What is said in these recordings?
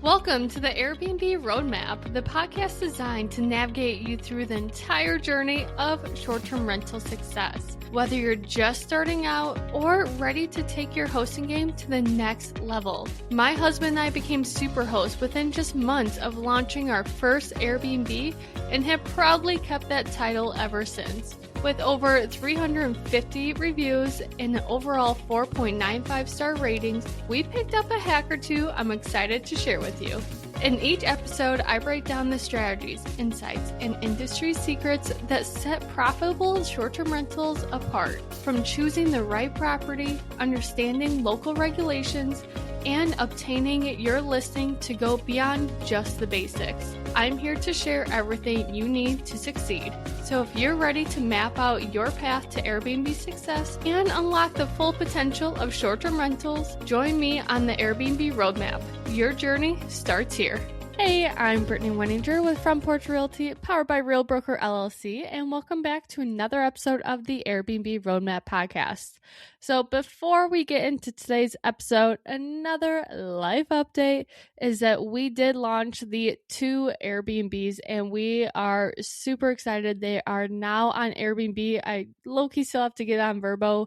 Welcome to the Airbnb Roadmap, the podcast designed to navigate you through the entire journey of short-term rental success. Whether you're just starting out or ready to take your hosting game to the next level. My husband and I became super hosts within just months of launching our first Airbnb and have proudly kept that title ever since. With over 350 reviews and overall 4.95 star ratings, we picked up a hack or two I'm excited to share with you. In each episode, I break down the strategies, insights, and industry secrets that set profitable short-term rentals apart. From choosing the right property, understanding local regulations, and obtaining your listing to go beyond just the basics. I'm here to share everything you need to succeed. So if you're ready to map out your path to Airbnb success and unlock the full potential of short-term rentals, join me on the Airbnb Roadmap. Your journey starts here. Hey, I'm Brittany Wenninger with From Porch Realty, powered by Real Broker LLC, and welcome back to another episode of the Airbnb Roadmap Podcast. So before we get into today's episode, another life update is that we did launch the 2 Airbnbs, and we are super excited. They are now on Airbnb. I low-key still have to get on Vrbo,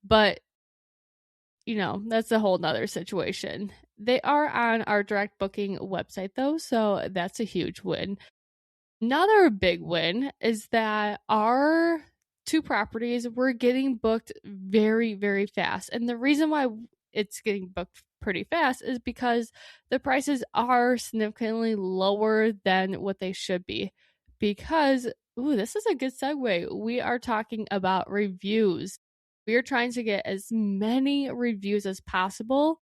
but you know, that's a whole nother situation. They are on our direct booking website though, so that's a huge win. Another big win is that our 2 properties were getting booked very, very fast. And the reason why it's getting booked pretty fast is because the prices are significantly lower than what they should be. Because, this is a good segue. We are talking about reviews. We are trying to get as many reviews as possible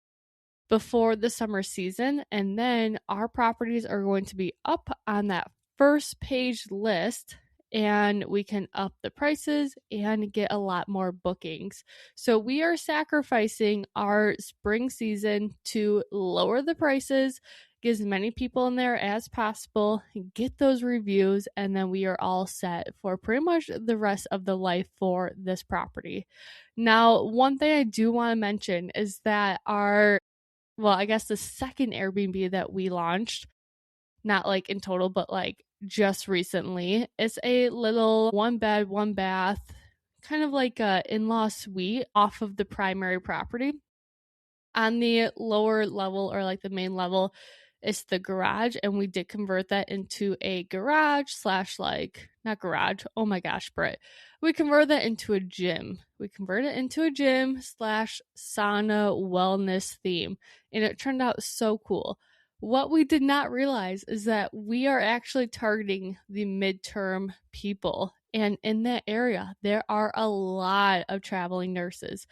before the summer season, and then our properties are going to be up on that first page list, and we can up the prices and get a lot more bookings. So we are sacrificing our spring season to lower the prices, get as many people in there as possible, get those reviews, and then we are all set for pretty much the rest of the life for this property. Now, one thing I do want to mention is that the second Airbnb that we launched, not like in total, but like just recently, it's a little 1-bed, 1-bath, kind of like a in-law suite off of the primary property. On the lower level, or like the main level, it's the garage, and we did convert that into a garage / not garage. Oh my gosh, Britt. We converted that into a gym. We converted it into a gym / sauna wellness theme, and it turned out so cool. What we did not realize is that we are actually targeting the midterm people, and in that area, there are a lot of traveling nurses.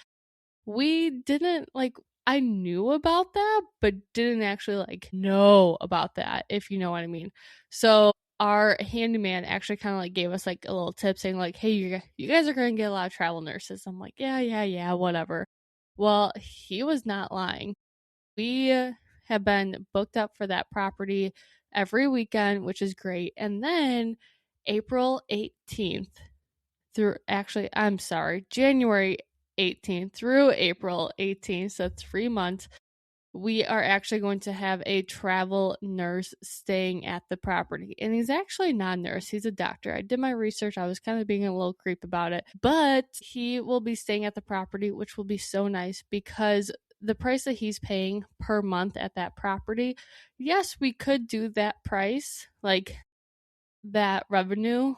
I knew about that, but didn't actually know about that, if you know what I mean. So our handyman actually kind of gave us a little tip saying hey, you guys are going to get a lot of travel nurses. I'm like, yeah, whatever. Well, he was not lying. We have been booked up for that property every weekend, which is great. And then January 18th through April 18th, so 3 months, we are actually going to have a travel nurse staying at the property. And he's actually not a nurse, he's a doctor. I did my research, I was kind of being a little creep about it, but he will be staying at the property, which will be so nice because the price that he's paying per month at that property, yes, we could do that price, that revenue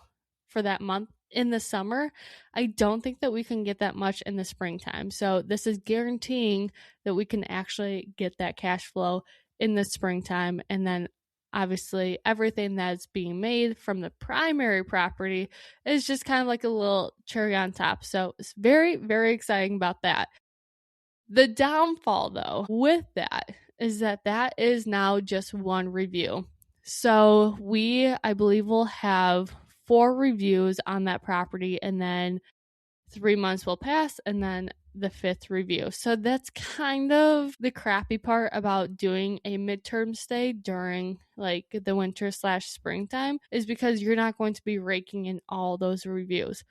for that month in the summer. I don't think that we can get that much in the springtime. So this is guaranteeing that we can actually get that cash flow in the springtime. And then obviously everything that's being made from the primary property is just kind of like a little cherry on top. So it's very, very exciting about that. The downfall though with that is that is now just 1 review. So I believe will have 4 reviews on that property, and then 3 months will pass, and then the 5th review. So that's kind of the crappy part about doing a midterm stay during the winter / springtime, is because you're not going to be raking in all those reviews.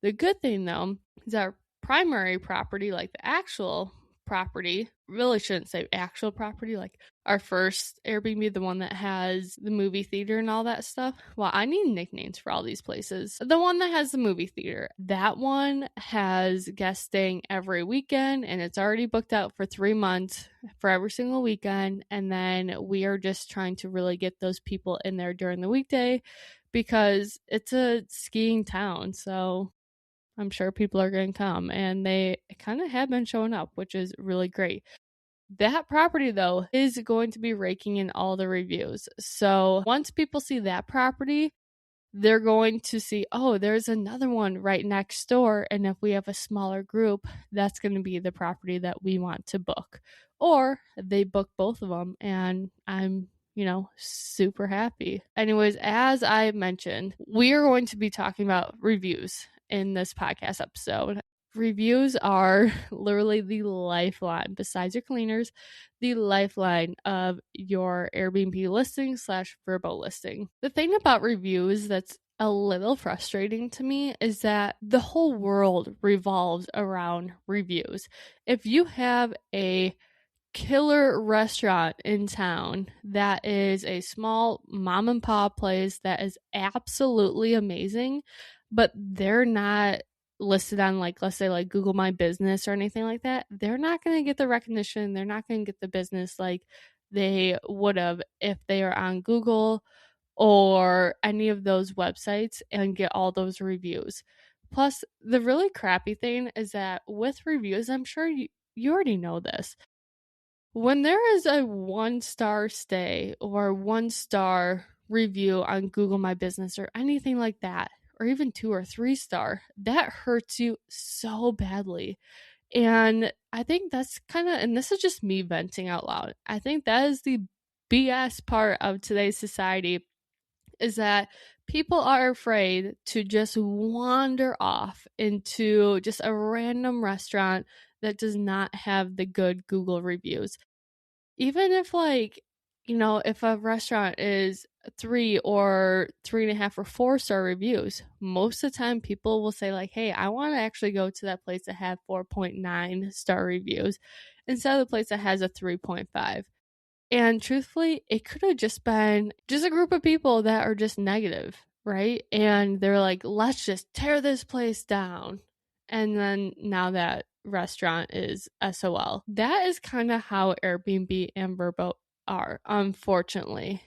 The good thing though is our primary property, the actual property, really shouldn't say actual property, like our first Airbnb, the one that has the movie theater and all that stuff. Well, I need nicknames for all these places. The one that has the movie theater, that one has guests staying every weekend, and it's already booked out for 3 months for every single weekend. And then we are just trying to really get those people in there during the weekday because it's a skiing town. So I'm sure people are going to come, and they kind of have been showing up, which is really great. That property, though, is going to be raking in all the reviews. So once people see that property, they're going to see, oh, there's another one right next door. And if we have a smaller group, that's going to be the property that we want to book. Or they book both of them, and I'm super happy. Anyways, as I mentioned, we are going to be talking about reviews in this podcast episode. Reviews are literally the lifeline, besides your cleaners, the lifeline of your Airbnb listing / Vrbo listing. The thing about reviews that's a little frustrating to me is that the whole world revolves around reviews. If you have a killer restaurant in town that is a small mom and pop place that is absolutely amazing, but they're not listed on, like, let's say like Google My Business or anything like that, they're not going to get the recognition, they're not going to get the business like they would have if they are on Google or any of those websites and get all those reviews. Plus, the really crappy thing is that with reviews, I'm sure you already know this, when there is a 1-star stay or 1-star review on Google My Business or anything like that, or even 2 or 3-star, that hurts you so badly. And I think that's and this is just me venting out loud, I think that is the BS part of today's society, is that people are afraid to just wander off into just a random restaurant that does not have the good Google reviews. Even if, like, if a restaurant is 3 or 3.5 or 4-star reviews, most of the time people will say like, hey, I want to actually go to that place that had 4.9-star reviews instead of the place that has a 3.5. And truthfully, it could have just been just a group of people that are just negative, right? And they're like, let's just tear this place down. And then now that restaurant is SOL. That is kind of how Airbnb and Vrbo are, unfortunately.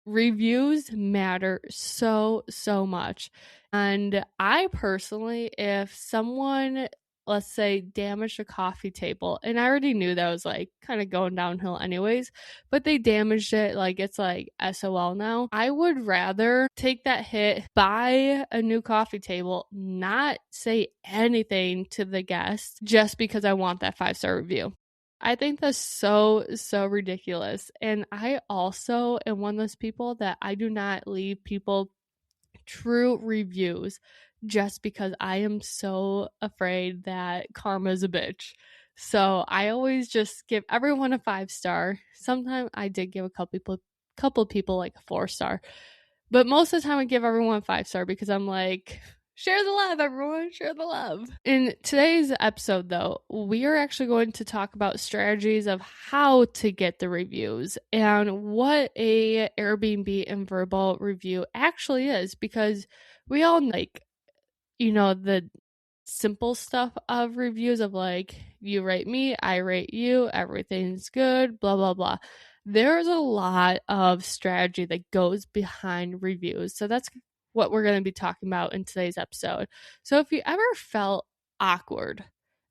Reviews matter so much. And I personally, if someone, let's say, damaged a coffee table, and I already knew that was like kind of going downhill anyways, but they damaged it, like it's like SOL now, I would rather take that hit, buy a new coffee table, not say anything to the guest just because I want that 5-star review. I think that's so ridiculous. And I also am one of those people that I do not leave people true reviews just because I am so afraid that karma is a bitch. So I always just give everyone a 5-star. Sometimes I did give a couple people like a 4-star, but most of the time I give everyone a 5-star because I'm like, share the love, everyone. Share the love. In today's episode, though, we are actually going to talk about strategies of how to get the reviews and what a Airbnb and Vrbo review actually is, because we all like, the simple stuff of reviews of like, you rate me, I rate you, everything's good, blah, blah, blah. There's a lot of strategy that goes behind reviews. So that's what we're going to be talking about in today's episode. So if you ever felt awkward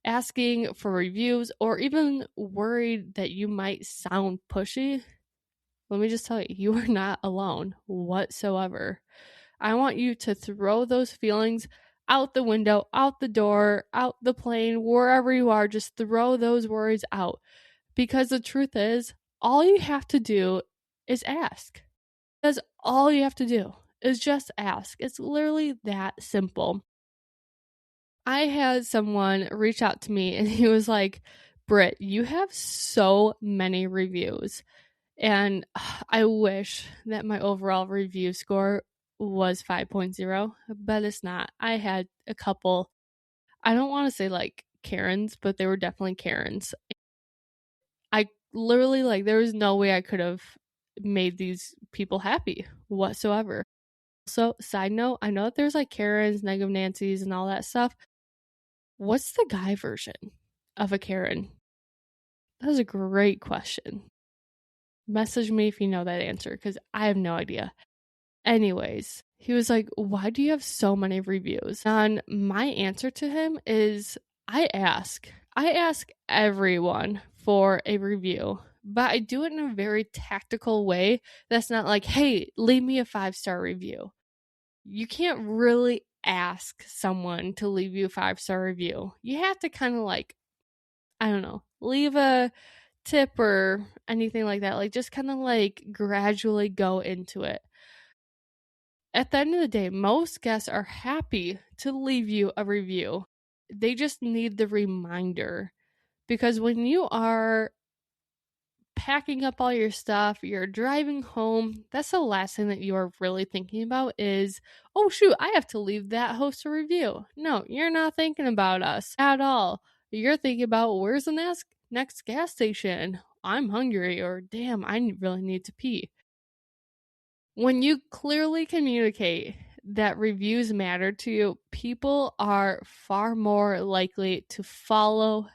asking for reviews or even worried that you might sound pushy, let me just tell you, you are not alone whatsoever. I want you to throw those feelings out the window, out the door, out the plane, wherever you are. Just throw those worries out, because the truth is, all you have to do is ask. That's all you have to do, is just ask. It's literally that simple. I had someone reach out to me and he was like, Britt, you have so many reviews. And I wish that my overall review score was 5.0, but it's not. I had a couple, I don't want to say like Karens, but they were definitely Karens. I literally, like, there was no way I could have made these people happy whatsoever. So, side note, I know that there's like Karens, negative Nancy's, and all that stuff. What's the guy version of a Karen? That was a great question. Message me if you know that answer, because I have no idea. Anyways, he was like, why do you have so many reviews? And my answer to him is I ask everyone for a review, but I do it in a very tactical way. That's not like, hey, leave me a 5-star review. You can't really ask someone to leave you a 5-star review. You have to kind of like, I don't know, leave a tip or anything like that. Like, just kind of like gradually go into it. At the end of the day, most guests are happy to leave you a review. They just need the reminder, because when you are packing up all your stuff, you're driving home, that's the last thing that you are really thinking about is, oh shoot, I have to leave that host a review. No, you're not thinking about us at all. You're thinking about, where's the next gas station? I'm hungry, or damn, I really need to pee. When you clearly communicate that reviews matter to you, people are far more likely to follow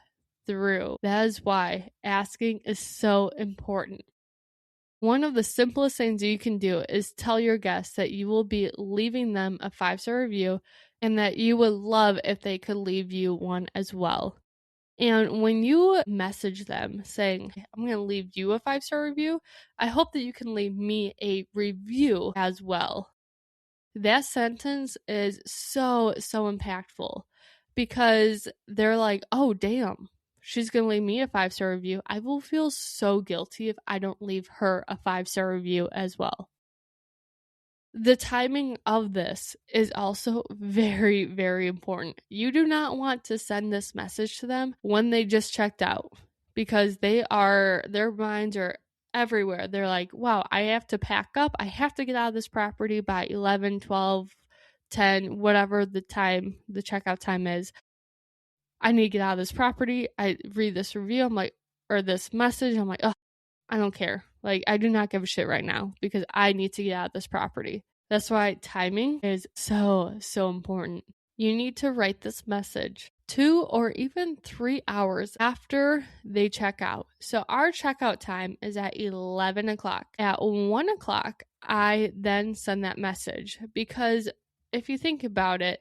through. That is why asking is so important. One of the simplest things you can do is tell your guests that you will be leaving them a 5-star review and that you would love if they could leave you one as well. And when you message them saying, I'm going to leave you a 5-star review, I hope that you can leave me a review as well. That sentence is so impactful, because they're like, oh, damn, she's going to leave me a 5-star review. I will feel so guilty if I don't leave her a 5-star review as well. The timing of this is also very, very important. You do not want to send this message to them when they just checked out, because their minds are everywhere. They're like, wow, I have to pack up. I have to get out of this property by 11, 12, 10, whatever the checkout time is. I need to get out of this property. I read this review. or this message. I'm like, oh, I don't care. Like, I do not give a shit right now, because I need to get out of this property. That's why timing is so important. You need to write this message 2 or even 3 hours after they check out. So our checkout time is at 11 o'clock. At 1 o'clock, I then send that message, because if you think about it,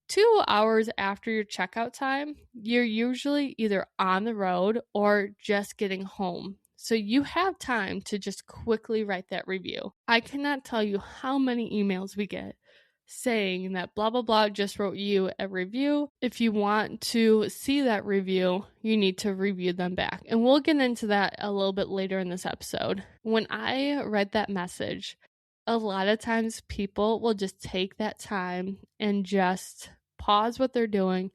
2 hours after your checkout time, you're usually either on the road or just getting home. So you have time to just quickly write that review. I cannot tell you how many emails we get saying that blah, blah, blah just wrote you a review. If you want to see that review, you need to review them back. And we'll get into that a little bit later in this episode. When I write that message, a lot of times people will just take that time and just pause what they're doing,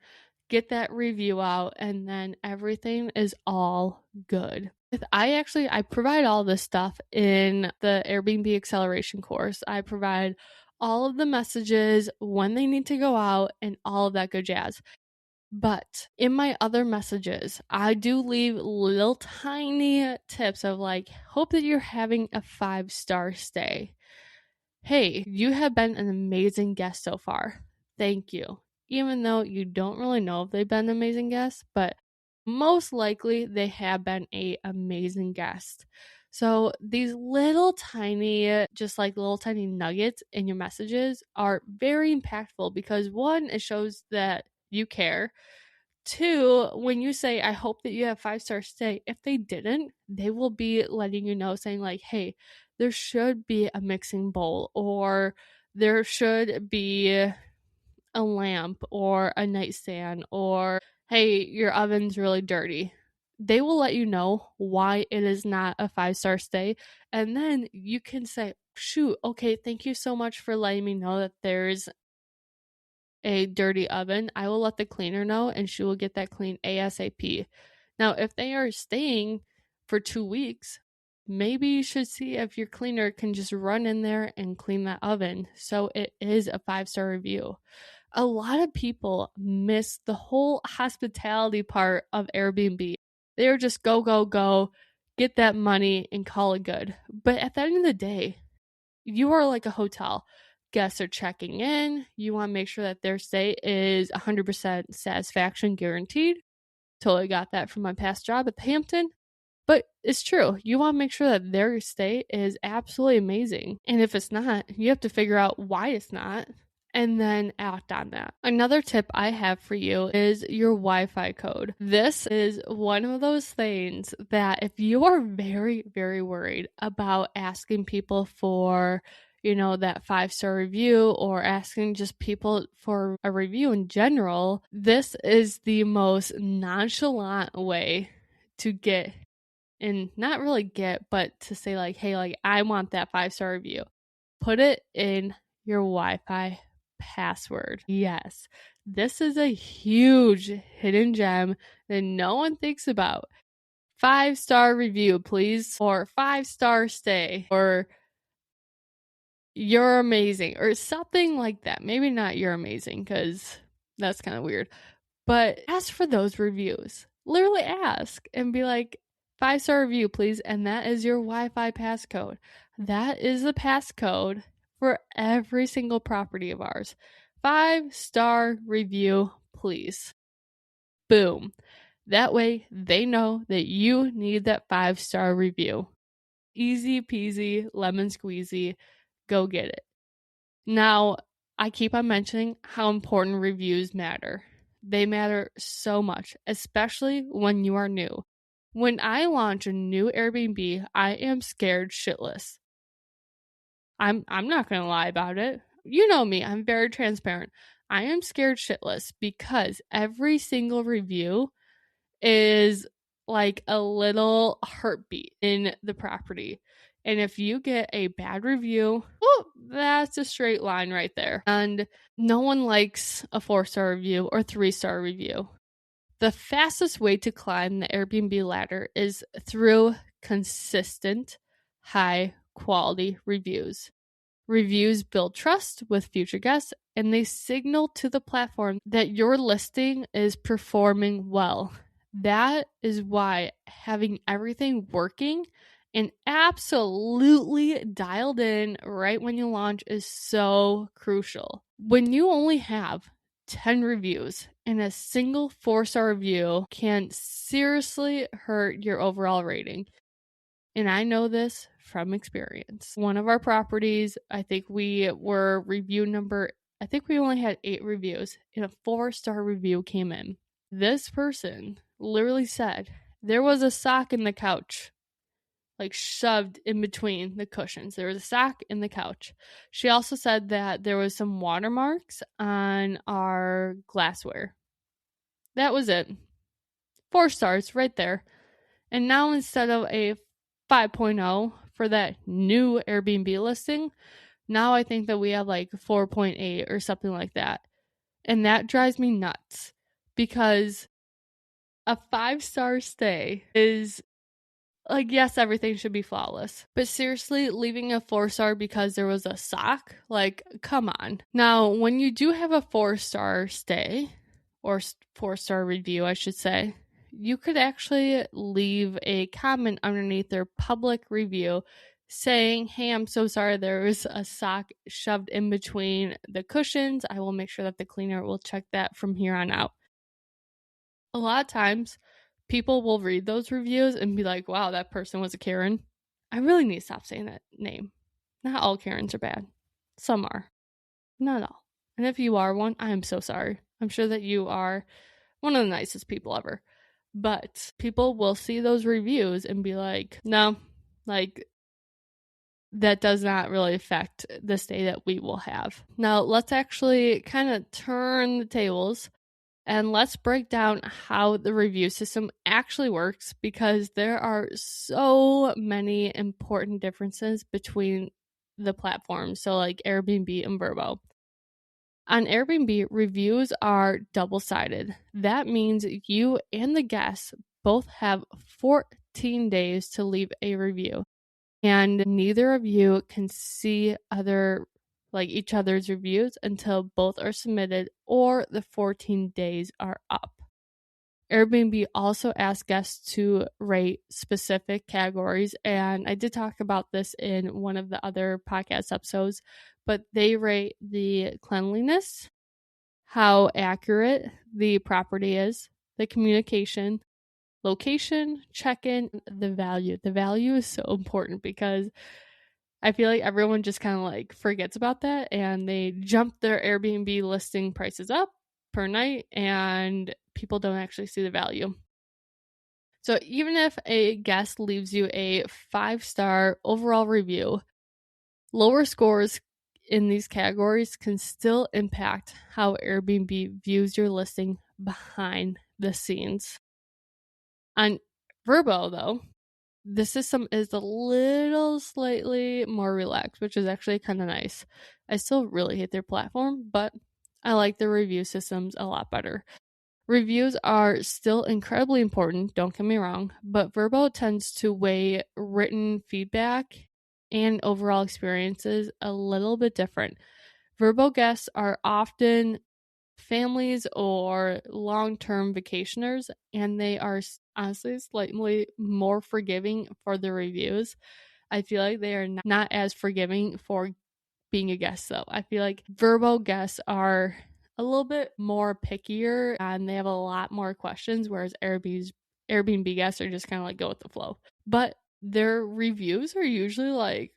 get that review out, and then everything is all good. I provide all this stuff in the Airbnb acceleration course. I provide all of the messages, when they need to go out, and all of that good jazz. But in my other messages, I do leave little tiny tips of like, hope that you're having a 5-star stay. Hey, you have been an amazing guest so far. Thank you. Even though you don't really know if they've been an amazing guest, but most likely they have been an amazing guest. So these little tiny nuggets in your messages are very impactful, because 1, it shows that you care. 2, when you say, I hope that you have 5-star stay, if they didn't, they will be letting you know, saying like, hey, there should be a mixing bowl, or there should be a lamp or a nightstand, or hey, your oven's really dirty. They will let you know why it is not a 5-star stay. And then you can say, shoot, okay, thank you so much for letting me know that there's a dirty oven. I will let the cleaner know, and she will get that clean ASAP. Now, if they are staying for 2 weeks, maybe you should see if your cleaner can just run in there and clean that oven, so it is a 5-star review. A lot of people miss the whole hospitality part of Airbnb. They're just go, go, go, get that money and call it good. But at the end of the day, you are like a hotel. Guests are checking in. You want to make sure that their stay is 100% satisfaction guaranteed. Totally got that from my past job at the Hampton. But it's true. You want to make sure that their stay is absolutely amazing. And if it's not, you have to figure out why it's not and then act on that. Another tip I have for you is your Wi-Fi code. This is one of those things that if you're very, very worried about asking people for, that 5-star review or asking just people for a review in general, this is the most nonchalant way to get, and not really get, but to say like, hey, like I want that 5-star review. Put it in your Wi-Fi password. Yes, this is a huge hidden gem that no one thinks about. 5-star review, please, or 5-star stay, or you're amazing, or something like that. Maybe not you're amazing, because that's kind of weird. But ask for those reviews. Literally ask and be like, 5-star review, please. And that is your Wi-Fi passcode. That is the passcode for every single property of ours. 5-star review, please. Boom. That way they know that you need that 5-star review. Easy peasy, lemon squeezy. Go get it. Now, I keep on mentioning how important reviews matter. They matter so much, especially when you are new. When I launch a new Airbnb, I am scared shitless. I'm not going to lie about it. You know me, I'm very transparent. I am scared shitless because every single review is like a little heartbeat in the property. And if you get a bad review, that's a straight line right there. And no one likes a 4-star review or 3-star review. The fastest way to climb the Airbnb ladder is through consistent, high quality reviews. Reviews build trust with future guests, and they signal to the platform that your listing is performing well. That is why having everything working and absolutely dialed in right when you launch is so crucial. When you only have 10 reviews and a single 4-star review can seriously hurt your overall rating. And I know this from experience. One of our properties, I think we were review number, I think we only had 8 reviews, and a 4-star review came in. This person literally said there was a sock in the couch, like shoved in between the cushions. There was a sock in the couch. She also said that there was some watermarks on our glassware. That was it. 4 stars right there. And now instead of a 5.0 for that new Airbnb listing, now I think that we have like 4.8 or something like that. And that drives me nuts because a 5-star stay is like, yes, everything should be flawless. But seriously, leaving a 4-star because there was a sock? Like, come on. Now, when you do have a 4-star stay, or 4-star review, I should say, you could actually leave a comment underneath their public review saying, hey, I'm so sorry there was a sock shoved in between the cushions. I will make sure that the cleaner will check that from here on out. A lot of times, people will read those reviews and be like, wow, that person was a Karen. I really need to stop saying that name. Not all Karens are bad. Some are. Not all. And if you are one, I am so sorry. I'm sure that you are one of the nicest people ever. But people will see those reviews and be like, no, like that does not really affect the stay that we will have. Now, let's actually kind of turn the tables and let's break down how the review system actually works, because there are so many important differences between the platforms. So like Airbnb and Vrbo. On Airbnb, reviews are double-sided. That means you and the guests both have 14 days to leave a review, and neither of you can see other like each other's reviews until both are submitted or the 14 days are up. Airbnb also asks guests to rate specific categories, and I did talk about this in one of the other podcast episodes, but they rate the cleanliness, how accurate the property is, the communication, location, check-in, the value. The value is so important because I feel like everyone just kind of like forgets about that and they jump their Airbnb listing prices up per night and people don't actually see the value. So even if a guest leaves you a 5-star overall review, lower scores in these categories can still impact how Airbnb views your listing behind the scenes. On Vrbo, though, the system is a little slightly more relaxed, which is actually kind of nice. I still really hate their platform, but I like the review systems a lot better. Reviews are still incredibly important, don't get me wrong, but Vrbo tends to weigh written feedback and overall experiences a little bit different. Vrbo guests are often families or long-term vacationers, and they are honestly slightly more forgiving for the reviews. I feel like they are not as forgiving for being a guest, though. I feel like Vrbo guests are a little bit more pickier and they have a lot more questions, whereas Airbnb guests are just kind of like go with the flow. But their reviews are usually like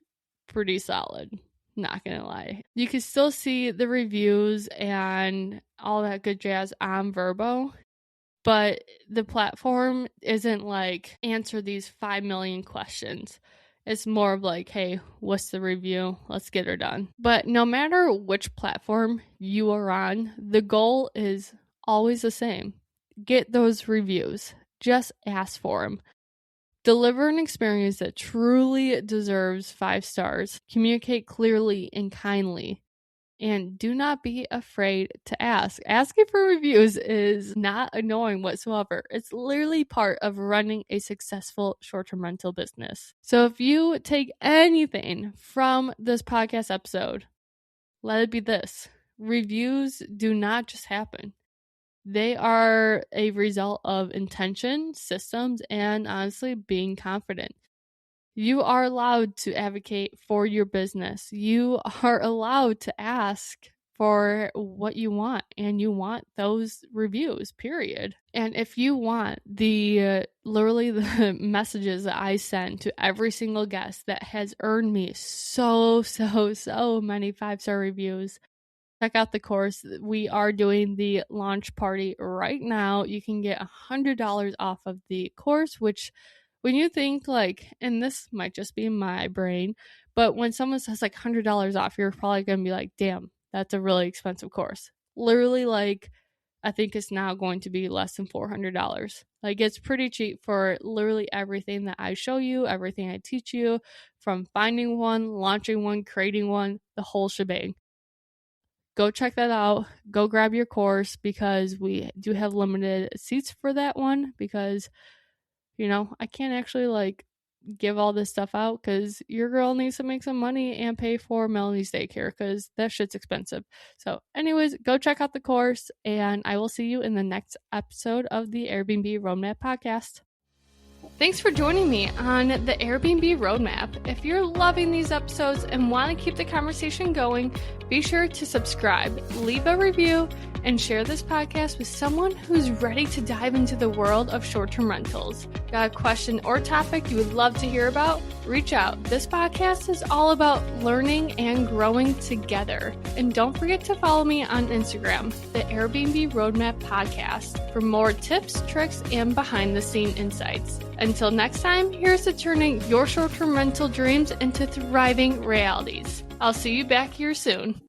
pretty solid, not gonna lie. You can still see the reviews and all that good jazz on Vrbo, but the platform isn't like answer these 5 million questions. It's more of like, hey, what's the review? Let's get her done. But no matter which platform you are on, the goal is always the same. Get those reviews. Just ask for them. Deliver an experience that truly deserves 5 stars. Communicate clearly and kindly. And do not be afraid to ask. Asking for reviews is not annoying whatsoever. It's literally part of running a successful short-term rental business. So if you take anything from this podcast episode, let it be this. Reviews do not just happen. They are a result of intention, systems, and honestly being confident. You are allowed to advocate for your business. You are allowed to ask for what you want, and you want those reviews, period. And if you want literally the messages that I send to every single guest that has earned me so many 5-star reviews, check out the course. We are doing the launch party right now. You can get $100 off of the course, which when you think like, and this might just be my brain, but when someone says like $100 off, you're probably going to be like, damn, that's a really expensive course. Literally, like, I think it's now going to be less than $400. Like, it's pretty cheap for literally everything that I show you, everything I teach you, from finding one, launching one, creating one, the whole shebang. Go check that out. Go grab your course because we do have limited seats for that one because I can't actually like give all this stuff out because your girl needs to make some money and pay for Melanie's daycare because that shit's expensive. So anyways, go check out the course and I will see you in the next episode of the Airbnb Roadmap Podcast. Thanks for joining me on the Airbnb Roadmap. If you're loving these episodes and want to keep the conversation going, be sure to subscribe, leave a review, and share this podcast with someone who's ready to dive into the world of short-term rentals. Got a question or topic you would love to hear about? Reach out. This podcast is all about learning and growing together. And don't forget to follow me on Instagram, the Airbnb Roadmap Podcast, for more tips, tricks, and behind-the-scene insights. Until next time, here's to turning your short-term rental dreams into thriving realities. I'll see you back here soon.